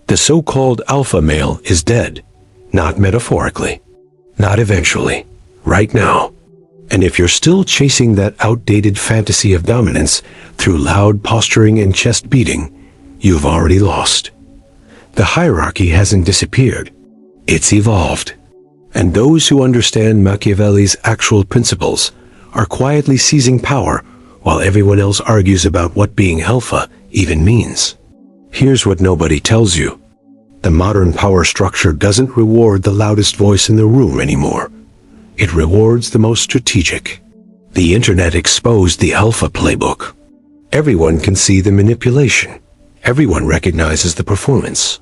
The so-called alpha male is dead, not metaphorically, not eventually, right now. And if you're still chasing that outdated fantasy of dominance through loud posturing and chest beating, you've already lost. The hierarchy hasn't disappeared. It's evolved. And those who understand Machiavelli's actual principles are quietly seizing power while everyone else argues about what being alpha even means. Here's what nobody tells you. The modern power structure doesn't reward the loudest voice in the room anymore. It rewards the most strategic. The internet exposed the alpha playbook. Everyone can see the manipulation. Everyone recognizes the performance.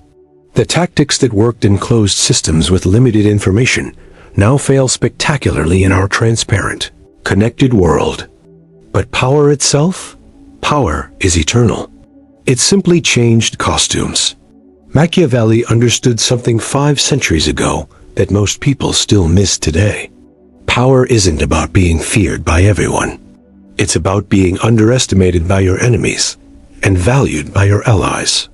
The tactics that worked in closed systems with limited information now fail spectacularly in our transparent, connected world. But power itself? Power is eternal. It simply changed costumes. Machiavelli understood something 5 centuries ago that most people still miss today. Power isn't about being feared by everyone. It's about being underestimated by your enemies and valued by your allies.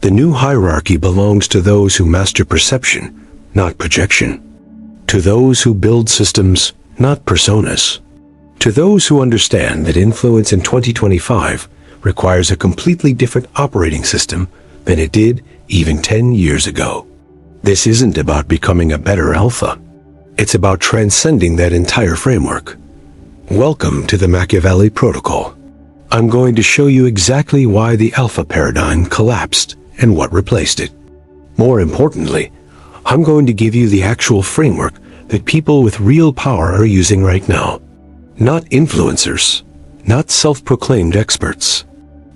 The new hierarchy belongs to those who master perception, not projection. To those who build systems, not personas. To those who understand that influence in 2025 requires a completely different operating system than it did even 10 years ago. This isn't about becoming a better alpha. It's about transcending that entire framework. Welcome to the Machiavelli Protocol. I'm going to show you exactly why the alpha paradigm collapsed and what replaced it. More importantly, I'm going to give you the actual framework that people with real power are using right now. Not influencers, not self-proclaimed experts.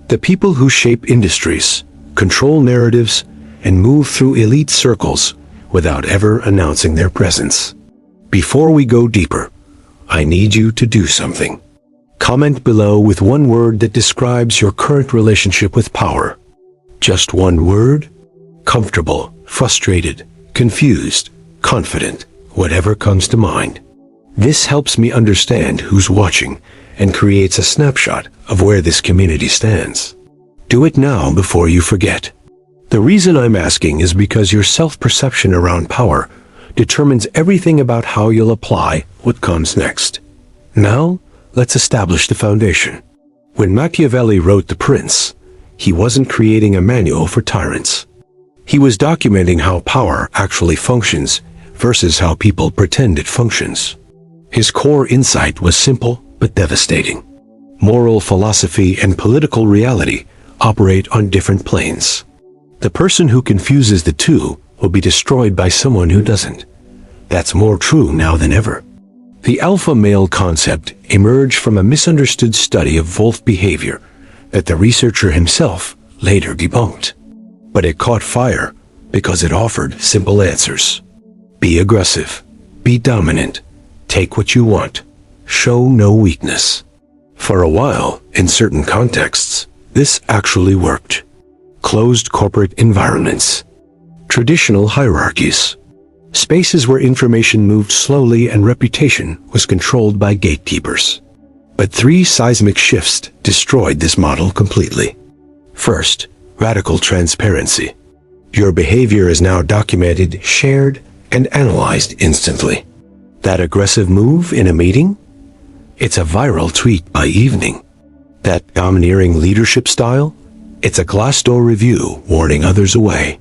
The people who shape industries, control narratives, and move through elite circles without ever announcing their presence. Before we go deeper, I need you to do something. Comment below with one word that describes your current relationship with power. Just one word? Comfortable, frustrated, confused, confident, whatever comes to mind. This helps me understand who's watching and creates a snapshot of where this community stands. Do it now before you forget. The reason I'm asking is because your self-perception around power determines everything about how you'll apply what comes next. Now, let's establish the foundation. When Machiavelli wrote The Prince, he wasn't creating a manual for tyrants. He was documenting how power actually functions versus how people pretend it functions. His core insight was simple but devastating. Moral philosophy and political reality operate on different planes. The person who confuses the two will be destroyed by someone who doesn't. That's more true now than ever. The alpha male concept emerged from a misunderstood study of wolf behavior that the researcher himself later debunked. But it caught fire because it offered simple answers. Be aggressive, be dominant, take what you want, show no weakness. For a while, in certain contexts, this actually worked. Closed corporate environments, traditional hierarchies, spaces where information moved slowly and reputation was controlled by gatekeepers. But 3 seismic shifts destroyed this model completely. First, radical transparency. Your behavior is now documented, shared, and analyzed instantly. That aggressive move in a meeting? It's a viral tweet by evening. That domineering leadership style? It's a Glassdoor review warning others away.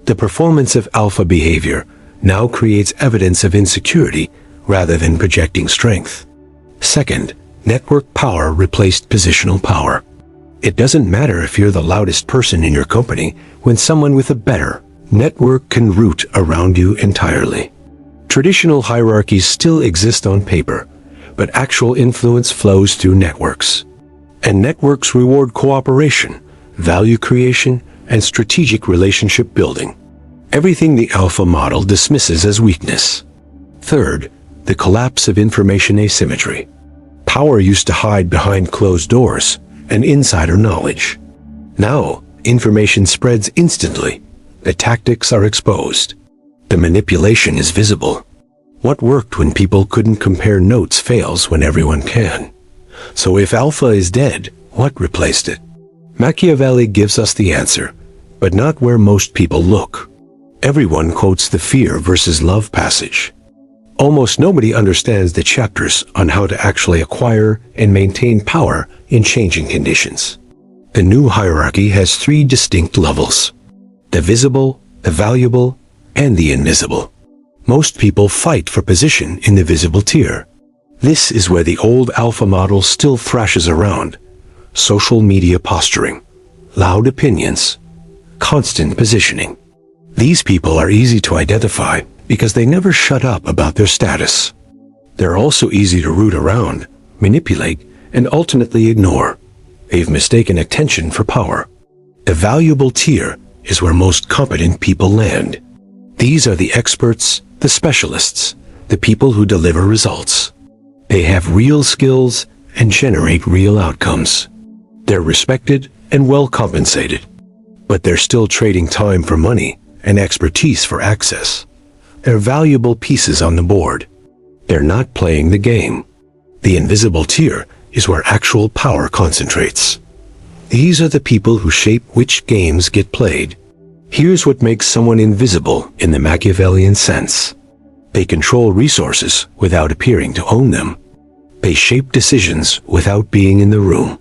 The performance of alpha behavior now creates evidence of insecurity rather than projecting strength. Second, network power replaced positional power. It doesn't matter if you're the loudest person in your company when someone with a better network can root around you entirely. Traditional hierarchies still exist on paper, but actual influence flows through networks. And networks reward cooperation, value creation, and strategic relationship building. Everything the alpha model dismisses as weakness. Third, the collapse of information asymmetry. Power used to hide behind closed doors and insider knowledge. Now, information spreads instantly. The tactics are exposed. The manipulation is visible. What worked when people couldn't compare notes fails when everyone can. So if alpha is dead, what replaced it? Machiavelli gives us the answer. but not where most people look. Everyone quotes the fear versus love passage. Almost nobody understands the chapters on how to actually acquire and maintain power in changing conditions. The new hierarchy has 3 distinct levels: the visible, the valuable, and the invisible. Most people fight for position in the visible tier. This is where the old alpha model still thrashes around. Social media posturing, loud opinions, constant positioning. These people are easy to identify because they never shut up about their status. They're also easy to root around, manipulate, and ultimately ignore. They've mistaken attention for power. The valuable tier is where most competent people land. These are the experts, the specialists, the people who deliver results. They have real skills and generate real outcomes. They're respected and well compensated. But they're still trading time for money and expertise for access. They're valuable pieces on the board. They're not playing the game. The invisible tier is where actual power concentrates. These are the people who shape which games get played. Here's what makes someone invisible in the Machiavellian sense. They control resources without appearing to own them. They shape decisions without being in the room.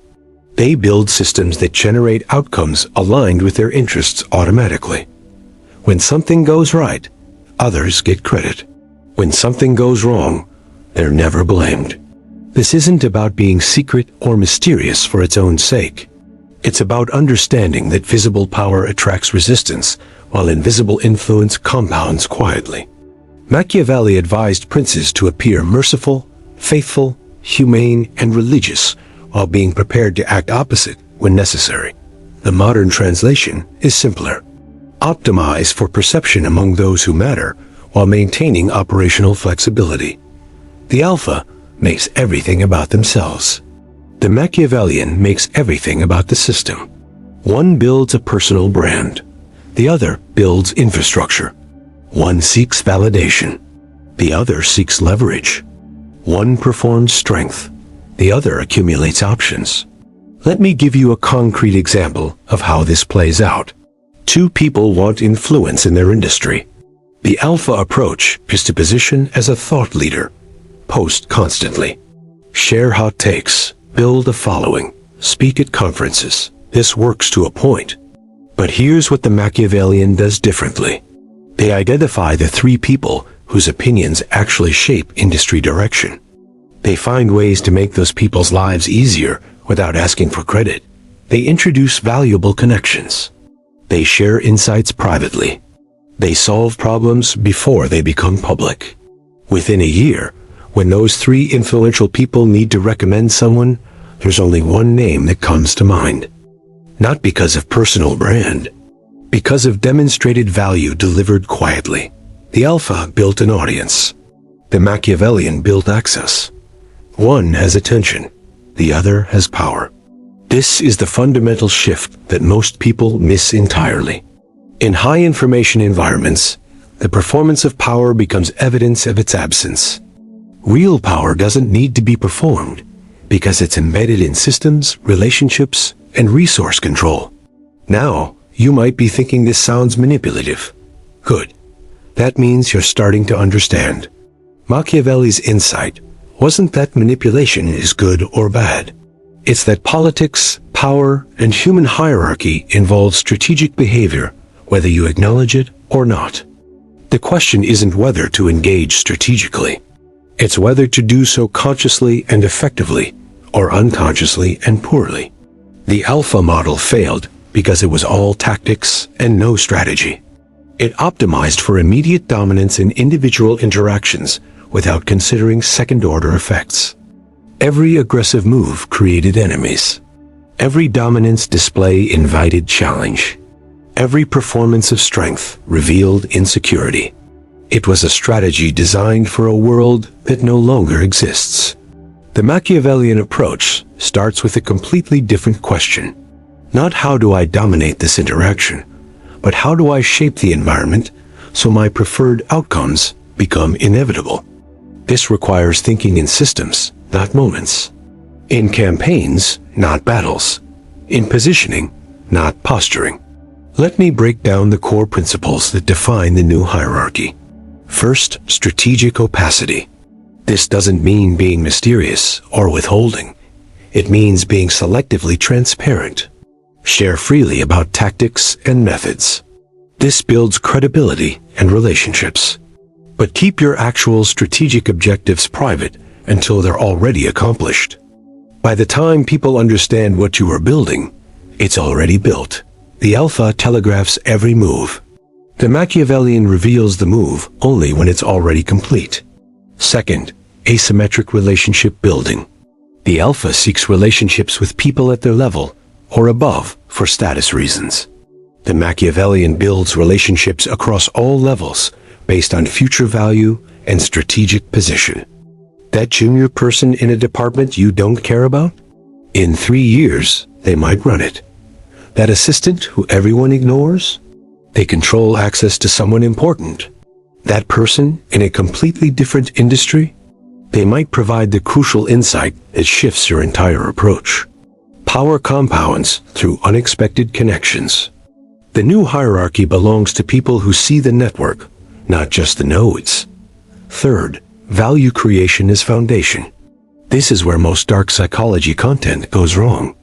They build systems that generate outcomes aligned with their interests automatically. When something goes right, others get credit. When something goes wrong, they're never blamed. This isn't about being secret or mysterious for its own sake. It's about understanding that visible power attracts resistance, while invisible influence compounds quietly. Machiavelli advised princes to appear merciful, faithful, humane, and religious, while being prepared to act opposite when necessary. The modern translation is simpler. Optimize for perception among those who matter, while maintaining operational flexibility. The alpha makes everything about themselves. The Machiavellian makes everything about the system. One builds a personal brand. The other builds infrastructure. One seeks validation. The other seeks leverage. One performs strength. The other accumulates options. Let me give you a concrete example of how this plays out. 2 people want influence in their industry. The alpha approach is to position as a thought leader. Post constantly. Share hot takes. Build a following. Speak at conferences. This works to a point. But here's what the Machiavellian does differently. They identify the 3 people whose opinions actually shape industry direction. They find ways to make those people's lives easier without asking for credit. They introduce valuable connections. They share insights privately. They solve problems before they become public. Within a year, when those 3 influential people need to recommend someone, there's only one name that comes to mind. Not because of personal brand, because of demonstrated value delivered quietly. The alpha built an audience. The Machiavellian built access. One has attention, the other has power. This is the fundamental shift that most people miss entirely. In high-information environments, the performance of power becomes evidence of its absence. Real power doesn't need to be performed because it's embedded in systems, relationships, and resource control. Now, you might be thinking this sounds manipulative. Good. That means you're starting to understand. Machiavelli's insight wasn't that manipulation is good or bad. It's that politics, power, and human hierarchy involve strategic behavior, whether you acknowledge it or not. The question isn't whether to engage strategically. It's whether to do so consciously and effectively, or unconsciously and poorly. The alpha model failed because it was all tactics and no strategy. It optimized for immediate dominance in individual interactions without considering second-order effects. Every aggressive move created enemies. Every dominance display invited challenge. Every performance of strength revealed insecurity. It was a strategy designed for a world that no longer exists. The Machiavellian approach starts with a completely different question. Not how do I dominate this interaction, but how do I shape the environment so my preferred outcomes become inevitable? This requires thinking in systems, not moments. In campaigns, not battles. In positioning, not posturing. Let me break down the core principles that define the new hierarchy. First, strategic opacity. This doesn't mean being mysterious or withholding. It means being selectively transparent. Share freely about tactics and methods. This builds credibility and relationships. But keep your actual strategic objectives private until they're already accomplished. By the time people understand what you are building, it's already built. The alpha telegraphs every move. The Machiavellian reveals the move only when it's already complete. Second, asymmetric relationship building. The alpha seeks relationships with people at their level or above for status reasons. The Machiavellian builds relationships across all levels based on future value and strategic position. That junior person in a department you don't care about? In 3 years, they might run it. That assistant who everyone ignores? They control access to someone important. That person in a completely different industry? They might provide the crucial insight that shifts your entire approach. Power compounds through unexpected connections. The new hierarchy belongs to people who see the network, not just the nodes. Third, value creation is foundation. This is where most dark psychology content goes wrong.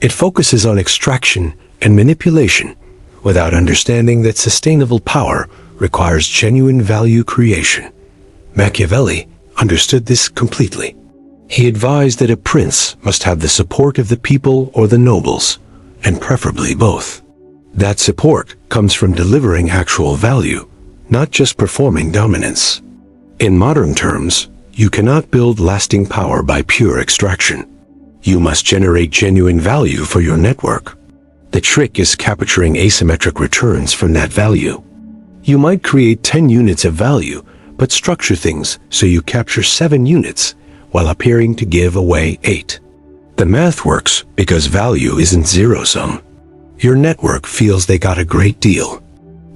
It focuses on extraction and manipulation without understanding that sustainable power requires genuine value creation. Machiavelli understood this completely. He advised that a prince must have the support of the people or the nobles, and preferably both. That support comes from delivering actual value, not just performing dominance. In modern terms, you cannot build lasting power by pure extraction. You must generate genuine value for your network. The trick is capturing asymmetric returns from that value. You might create 10 units of value, but structure things so you capture 7 units while appearing to give away 8. The math works because value isn't zero-sum. Your network feels they got a great deal.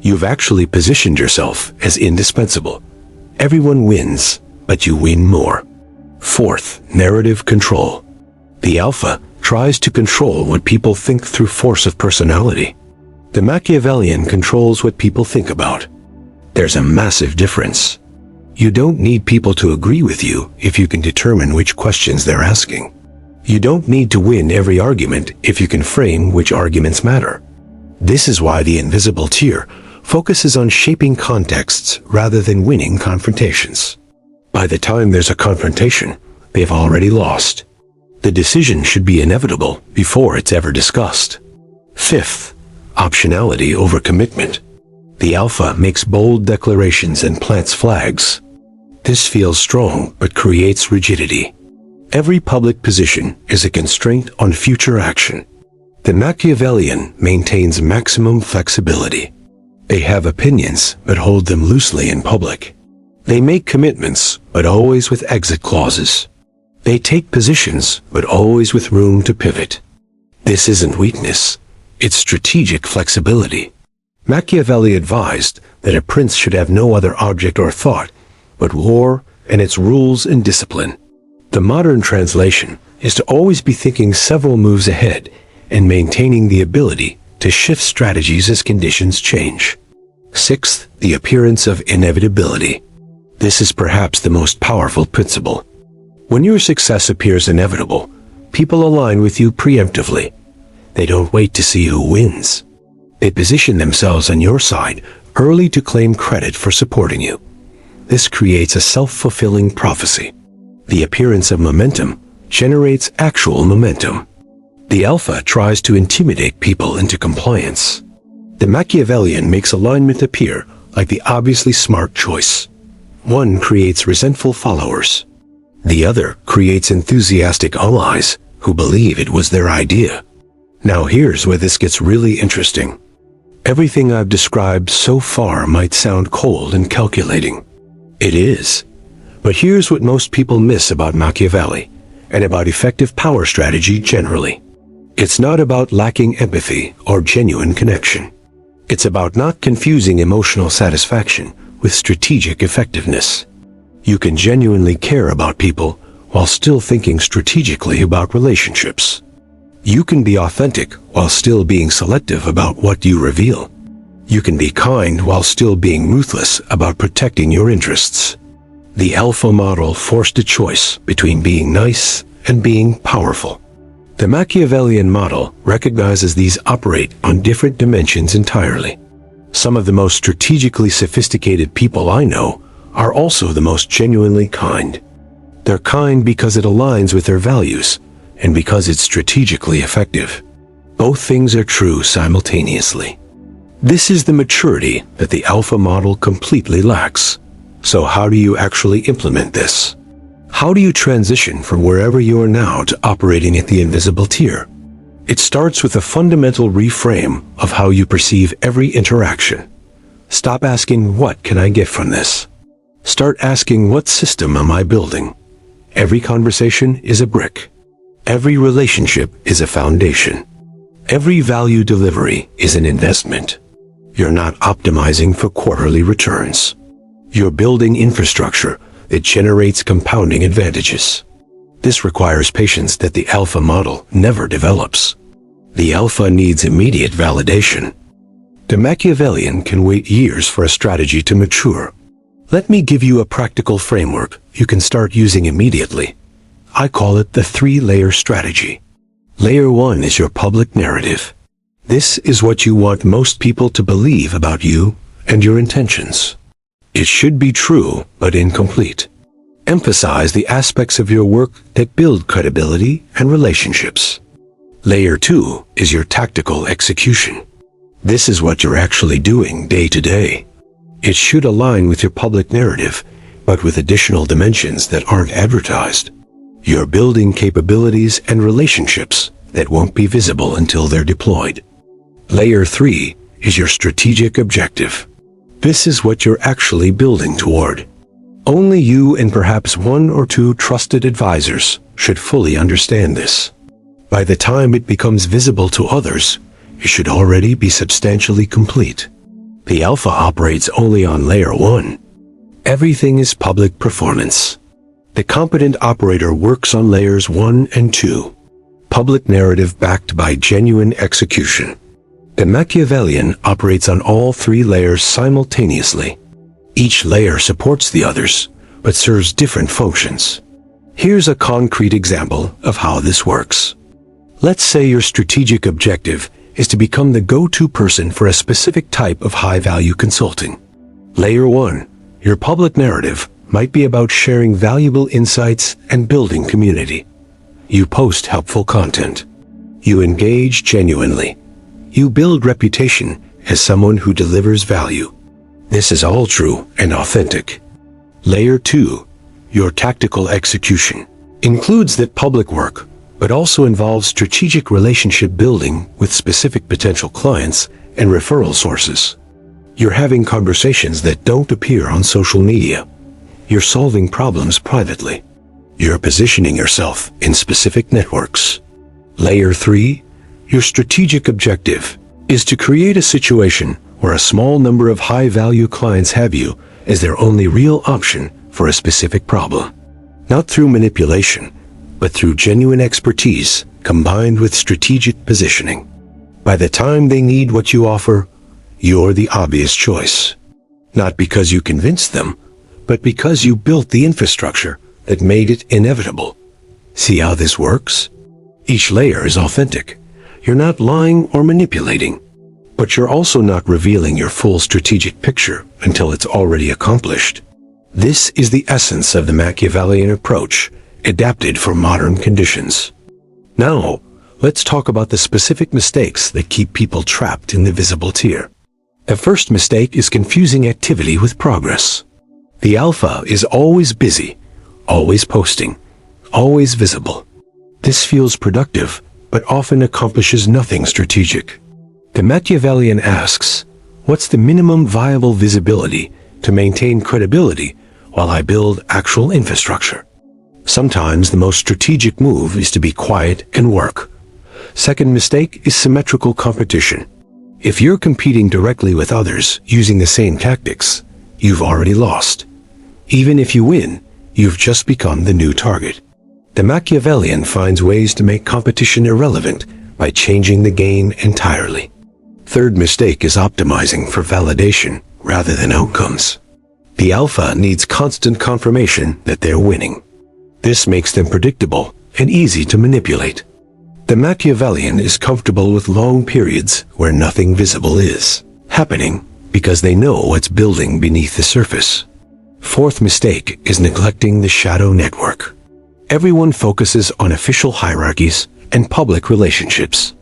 You've actually positioned yourself as indispensable. Everyone wins, but you win more. Fourth, narrative control. The alpha tries to control what people think through force of personality. The Machiavellian controls what people think about. There's a massive difference. You don't need people to agree with you if you can determine which questions they're asking. You don't need to win every argument if you can frame which arguments matter. This is why the invisible tier focuses on shaping contexts rather than winning confrontations. By the time there's a confrontation, they've already lost. The decision should be inevitable before it's ever discussed. Fifth, optionality over commitment. The alpha makes bold declarations and plants flags. This feels strong but creates rigidity. Every public position is a constraint on future action. The Machiavellian maintains maximum flexibility. They have opinions but hold them loosely in public. They make commitments but always with exit clauses. They take positions but always with room to pivot. This isn't weakness, it's strategic flexibility. Machiavelli advised that a prince should have no other object or thought but war and its rules and discipline. The modern translation is to always be thinking several moves ahead and maintaining the ability to shift strategies as conditions change. Sixth, the appearance of inevitability. This is perhaps the most powerful principle. When your success appears inevitable, people align with you preemptively. They don't wait to see who wins. They position themselves on your side early to claim credit for supporting you. This creates a self-fulfilling prophecy. The appearance of momentum generates actual momentum. The alpha tries to intimidate people into compliance. The Machiavellian makes alignment appear like the obviously smart choice. One creates resentful followers. The other creates enthusiastic allies who believe it was their idea. Now here's where this gets really interesting. Everything I've described so far might sound cold and calculating. It is. But here's what most people miss about Machiavelli and about effective power strategy generally. It's not about lacking empathy or genuine connection. It's about not confusing emotional satisfaction with strategic effectiveness. You can genuinely care about people while still thinking strategically about relationships. You can be authentic while still being selective about what you reveal. You can be kind while still being ruthless about protecting your interests. The alpha model forced a choice between being nice and being powerful. The Machiavellian model recognizes these operate on different dimensions entirely. Some of the most strategically sophisticated people I know are also the most genuinely kind. They're kind because it aligns with their values and because it's strategically effective. Both things are true simultaneously. This is the maturity that the alpha model completely lacks. So how do you actually implement this? How do you transition from wherever you are now to operating at the invisible tier? It starts with a fundamental reframe of how you perceive every interaction. Stop asking, what can I get from this? Start asking, what system am I building? Every conversation is a brick. Every relationship is a foundation. Every value delivery is an investment. You're not optimizing for quarterly returns. You're building infrastructure that generates compounding advantages. This requires patience that the alpha model never develops. The alpha needs immediate validation. The Machiavellian can wait years for a strategy to mature. Let me give you a practical framework you can start using immediately. I call it the 3-layer strategy. Layer 1 is your public narrative. This is what you want most people to believe about you and your intentions. It should be true, but incomplete. Emphasize the aspects of your work that build credibility and relationships. Layer 2 is your tactical execution. This is what you're actually doing day to day. It should align with your public narrative, but with additional dimensions that aren't advertised. You're building capabilities and relationships that won't be visible until they're deployed. Layer 3 is your strategic objective. This is what you're actually building toward. Only you and perhaps 1 or 2 trusted advisors should fully understand this. By the time it becomes visible to others, it should already be substantially complete. The alpha operates only on layer 1. Everything is public performance. The competent operator works on layers 1 and 2. Public narrative backed by genuine execution. The Machiavellian operates on all 3 layers simultaneously. Each layer supports the others, but serves different functions. Here's a concrete example of how this works. Let's say your strategic objective is to become the go-to person for a specific type of high-value consulting. Layer 1, your public narrative, might be about sharing valuable insights and building community. You post helpful content. You engage genuinely. You build reputation as someone who delivers value. This is all true and authentic. Layer 2, your tactical execution, includes that public work, but also involves strategic relationship building with specific potential clients and referral sources. You're having conversations that don't appear on social media. You're solving problems privately. You're positioning yourself in specific networks. Layer 3, your strategic objective, is to create a situation where a small number of high-value clients have you as their only real option for a specific problem. Not through manipulation, but through genuine expertise combined with strategic positioning. By the time they need what you offer, you're the obvious choice. Not because you convinced them, but because you built the infrastructure that made it inevitable. See how this works? Each layer is authentic. You're not lying or manipulating, but you're also not revealing your full strategic picture until it's already accomplished. This is the essence of the Machiavellian approach, adapted for modern conditions. Now, let's talk about the specific mistakes that keep people trapped in the visible tier. The first mistake is confusing activity with progress. The alpha is always busy, always posting, always visible. This feels productive, but often accomplishes nothing strategic. The Machiavellian asks, what's the minimum viable visibility to maintain credibility while I build actual infrastructure? Sometimes the most strategic move is to be quiet and work. Second mistake is symmetrical competition. If you're competing directly with others using the same tactics, you've already lost. Even if you win, you've just become the new target. The Machiavellian finds ways to make competition irrelevant by changing the game entirely. Third mistake is optimizing for validation rather than outcomes. The alpha needs constant confirmation that they're winning. This makes them predictable and easy to manipulate. The Machiavellian is comfortable with long periods where nothing visible is happening because they know what's building beneath the surface. Fourth mistake is neglecting the shadow network. Everyone focuses on official hierarchies and public relationships.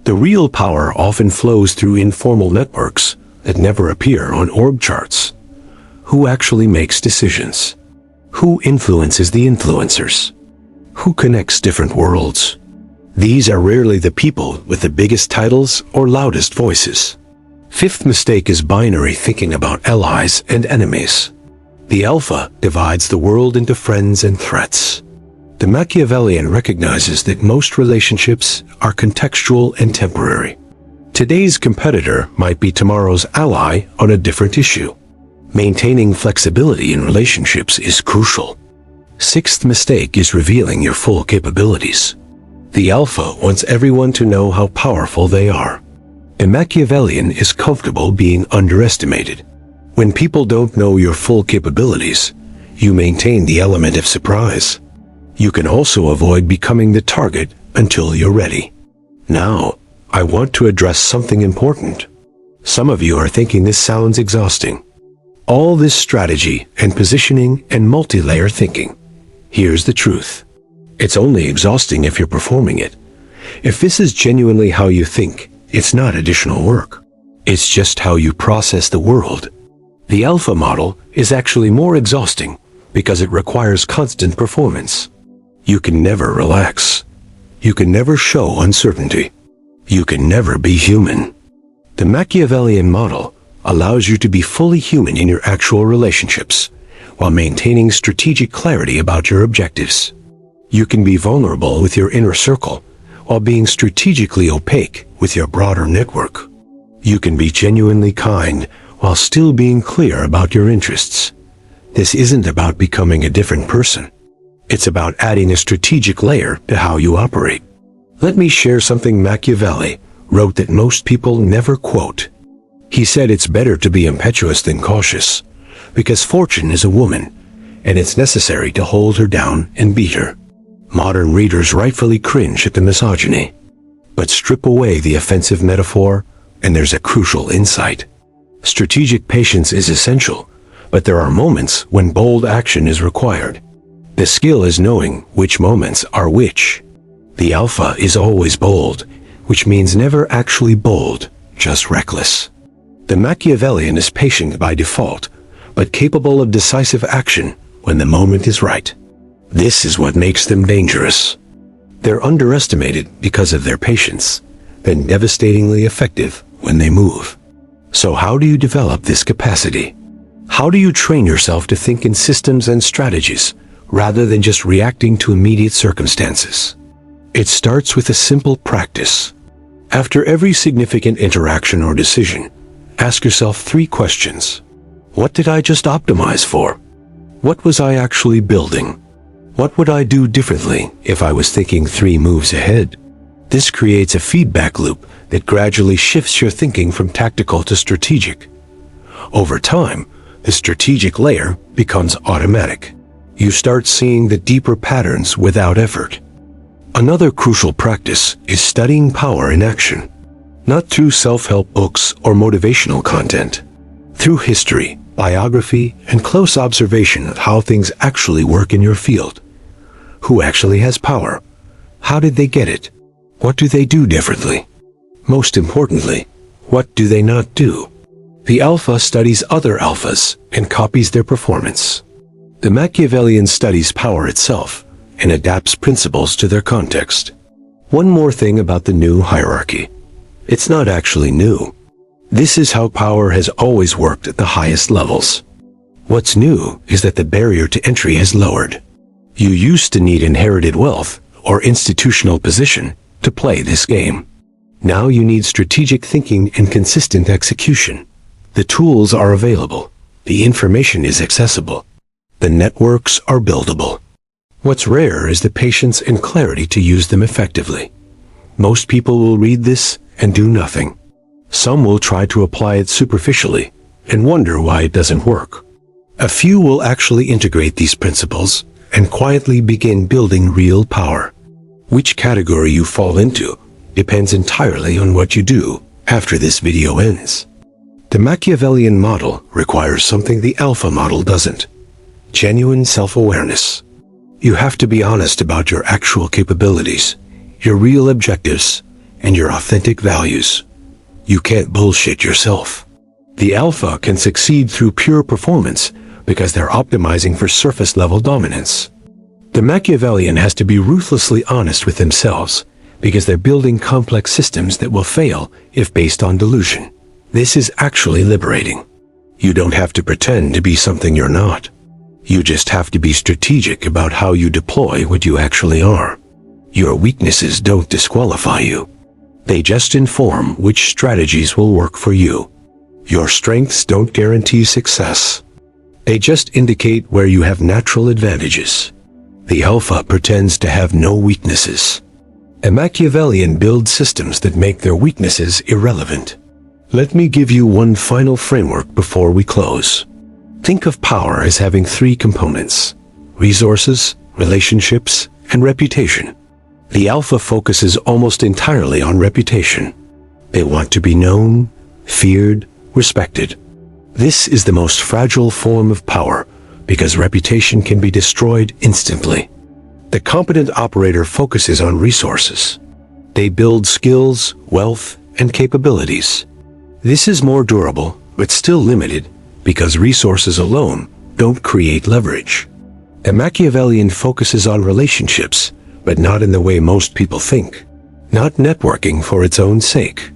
The real power often flows through informal networks that never appear on org charts. Who actually makes decisions? Who influences the influencers? Who connects different worlds? These are rarely the people with the biggest titles or loudest voices. Fifth mistake is binary thinking about allies and enemies. The alpha divides the world into friends and threats. The Machiavellian recognizes that most relationships are contextual and temporary. Today's competitor might be tomorrow's ally on a different issue. Maintaining flexibility in relationships is crucial. Sixth mistake is revealing your full capabilities. The alpha wants everyone to know how powerful they are. The Machiavellian is comfortable being underestimated. When people don't know your full capabilities, you maintain the element of surprise. You can also avoid becoming the target until you're ready. Now, I want to address something important. Some of you are thinking this sounds exhausting. All this strategy and positioning and multi-layer thinking. Here's the truth. It's only exhausting if you're performing it. If this is genuinely how you think, it's not additional work. It's just how you process the world. The alpha model is actually more exhausting because it requires constant performance. You can never relax. You can never show uncertainty. You can never be human. The Machiavellian model allows you to be fully human in your actual relationships, while maintaining strategic clarity about your objectives. You can be vulnerable with your inner circle, while being strategically opaque with your broader network. You can be genuinely kind, while still being clear about your interests. This isn't about becoming a different person. It's about adding a strategic layer to how you operate. Let me share something Machiavelli wrote that most people never quote. He said it's better to be impetuous than cautious, because fortune is a woman, and it's necessary to hold her down and beat her. Modern readers rightfully cringe at the misogyny. But strip away the offensive metaphor, and there's a crucial insight. Strategic patience is essential, but there are moments when bold action is required. The skill is knowing which moments are which. The alpha is always bold, which means never actually bold, just reckless. The Machiavellian is patient by default, but capable of decisive action when the moment is right. This is what makes them dangerous. They're underestimated because of their patience, then devastatingly effective when they move. So how do you develop this capacity? How do you train yourself to think in systems and strategies, rather than just reacting to immediate circumstances? It starts with a simple practice. After every significant interaction or decision, ask yourself 3 questions. What did I just optimize for? What was I actually building? What would I do differently if I was thinking 3 moves ahead? This creates a feedback loop that gradually shifts your thinking from tactical to strategic. Over time, the strategic layer becomes automatic. You start seeing the deeper patterns without effort. Another crucial practice is studying power in action, not through self-help books or motivational content, through history, biography, and close observation of how things actually work in your field. Who actually has power? How did they get it? What do they do differently? Most importantly, what do they not do? The alpha studies other alphas and copies their performance. The Machiavellian studies power itself and adapts principles to their context. One more thing about the new hierarchy. It's not actually new. This is how power has always worked at the highest levels. What's new is that the barrier to entry has lowered. You used to need inherited wealth or institutional position to play this game. Now you need strategic thinking and consistent execution. The tools are available. The information is accessible. The networks are buildable. What's rare is the patience and clarity to use them effectively. Most people will read this and do nothing. Some will try to apply it superficially and wonder why it doesn't work. A few will actually integrate these principles and quietly begin building real power. Which category you fall into depends entirely on what you do after this video ends. The Machiavellian model requires something the Alpha model doesn't: genuine self-awareness. You have to be honest about your actual capabilities, your real objectives, and your authentic values. You can't bullshit yourself. The Alpha can succeed through pure performance because they're optimizing for surface-level dominance. The Machiavellian has to be ruthlessly honest with themselves because they're building complex systems that will fail if based on delusion. This is actually liberating. You don't have to pretend to be something you're not. You just have to be strategic about how you deploy what you actually are. Your weaknesses don't disqualify you. They just inform which strategies will work for you. Your strengths don't guarantee success. They just indicate where you have natural advantages. The Alpha pretends to have no weaknesses. A Machiavellian builds systems that make their weaknesses irrelevant. Let me give you one final framework before we close. Think of power as having three components: resources, relationships, and reputation. The Alpha focuses almost entirely on reputation. They want to be known, feared, respected. This is the most fragile form of power because reputation can be destroyed instantly. The competent operator focuses on resources. They build skills, wealth, and capabilities. This is more durable, but still limited, because resources alone don't create leverage. A Machiavellian focuses on relationships, but not in the way most people think. Not networking for its own sake.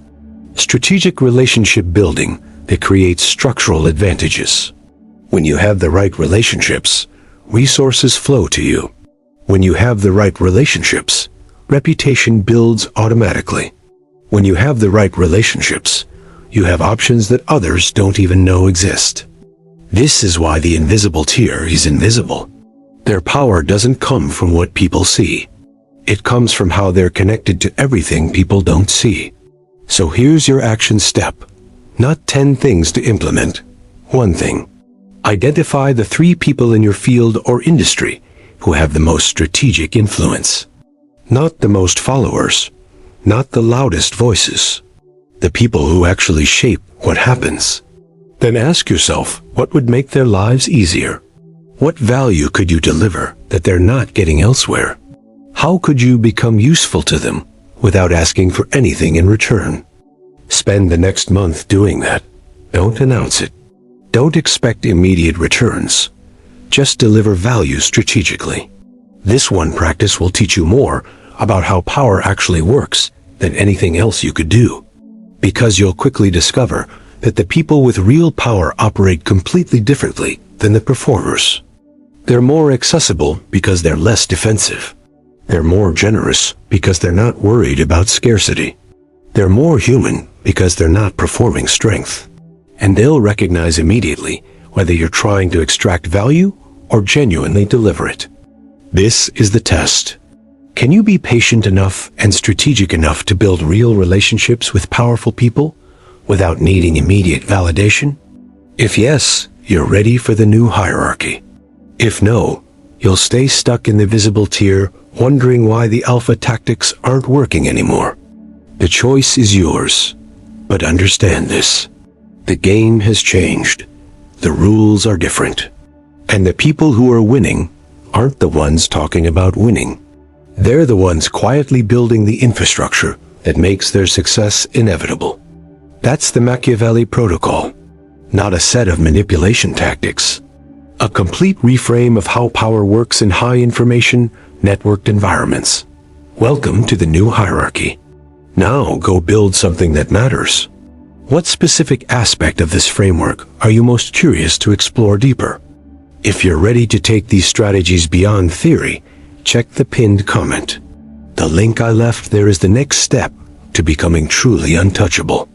Strategic relationship building that creates structural advantages. When you have the right relationships, resources flow to you. When you have the right relationships, reputation builds automatically. When you have the right relationships, you have options that others don't even know exist. This is why the invisible tier is invisible. Their power doesn't come from what people see. It comes from how they're connected to everything people don't see. So here's your action step. Not 10 things to implement. One thing. Identify the 3 people in your field or industry who have the most strategic influence. Not the most followers. Not the loudest voices. The people who actually shape what happens. Then ask yourself, what would make their lives easier? What value could you deliver that they're not getting elsewhere? How could you become useful to them without asking for anything in return? Spend the next month doing that. Don't announce it. Don't expect immediate returns. Just deliver value strategically. This one practice will teach you more about how power actually works than anything else you could do. Because you'll quickly discover that the people with real power operate completely differently than the performers. They're more accessible because they're less defensive. They're more generous because they're not worried about scarcity. They're more human because they're not performing strength. And they'll recognize immediately whether you're trying to extract value or genuinely deliver it. This is the test. Can you be patient enough and strategic enough to build real relationships with powerful people without needing immediate validation? If yes, you're ready for the new hierarchy. If no, you'll stay stuck in the visible tier, wondering why the Alpha tactics aren't working anymore. The choice is yours, but understand this. The game has changed. The rules are different. And the people who are winning aren't the ones talking about winning. They're the ones quietly building the infrastructure that makes their success inevitable. That's the Machiavelli protocol, not a set of manipulation tactics. A complete reframe of how power works in high-information, networked environments. Welcome to the new hierarchy. Now go build something that matters. What specific aspect of this framework are you most curious to explore deeper? If you're ready to take these strategies beyond theory, check the pinned comment. The link I left there is the next step to becoming truly untouchable.